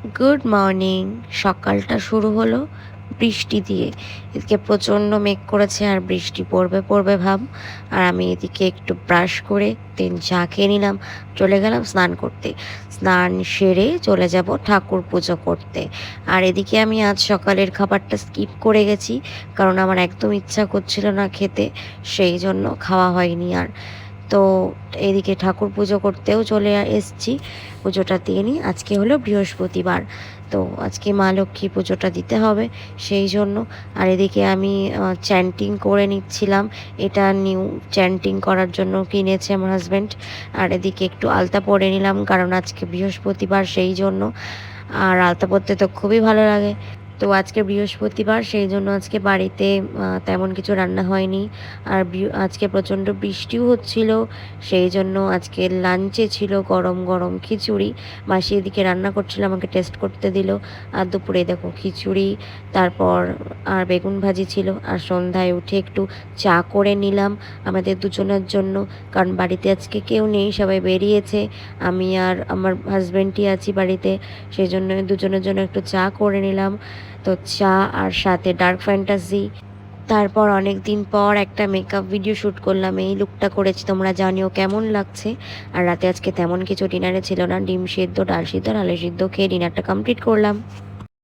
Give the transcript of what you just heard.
Good morning. সকালটা শুরু হলো বৃষ্টি দিয়ে। এদিকে প্রচণ্ড মেঘ করেছে আর বৃষ্টি পড়বে পড়বে ভাব। আর আমি এদিকে একটু ব্রাশ করে দেন চা খেয়ে নিলাম। চলে গেলাম স্নান করতে। স্নান সেরে চলে যাব ঠাকুর পুজো করতে। আর এদিকে আমি আজ সকালের খাবারটা স্কিপ করে গেছি, কারণ আমার একদম ইচ্ছা করছিল না খেতে, সেই জন্য খাওয়া হয়নি আর। তো এদিকে ঠাকুর পুজো করতেও চলে এসেছি। পুজোটা দিয়ে নিই। আজকে হলো বৃহস্পতিবার, তো আজকে মা লক্ষ্মী পুজোটা দিতে হবে, সেই জন্য। আর এদিকে আমি চ্যান্টিং করে নিচ্ছিলাম। এটা নিউ চ্যান্টিং করার জন্য কিনেছে আমার হাজব্যান্ড। আর এদিকে একটু আলতা পরে নিলাম, কারণ আজকে বৃহস্পতিবার, সেই জন্য। আর আলতা পরতে তো খুবই ভালো লাগে। তো আজকে বৃহস্পতিবার, সেই জন্য আজকে বাড়িতে তেমন কিছু রান্না হয়নি। আর আজকে প্রচণ্ড বৃষ্টিও হচ্ছিল, সেই জন্য আজকে লাঞ্চে ছিল গরম গরম খিচুড়ি। মাসি এদিকে রান্না করছিল, আমাকে টেস্ট করতে দিল। আর দুপুরে দেখো খিচুড়ি, তারপর আর বেগুন ভাজি ছিল। আর সন্ধ্যায় উঠে একটু চা করে নিলাম আমাদের দুজনের জন্য, কারণ বাড়িতে আজকে কেউ নেই, সবাই বেরিয়েছে। আমি আর আমার হাজব্যান্ডই আছি বাড়িতে, সেই জন্য দুজনের জন্য একটু চা করে নিলাম। তো চা আর সাথে ডার্ক ফ্যান্টাসি। তারপর অনেক দিন পর একটা মেকআপ ভিডিও শ্যুট করলাম, এই লুকটা করেছি, তোমরা জানিও কেমন লাগছে। আর রাতে আজকে তেমন কিছু ডিনারে ছিল না, ডিম সেদ্ধ, ডাল সিদ্ধ আর আলু সিদ্ধ খেয়ে ডিনারটা কমপ্লিট করলাম।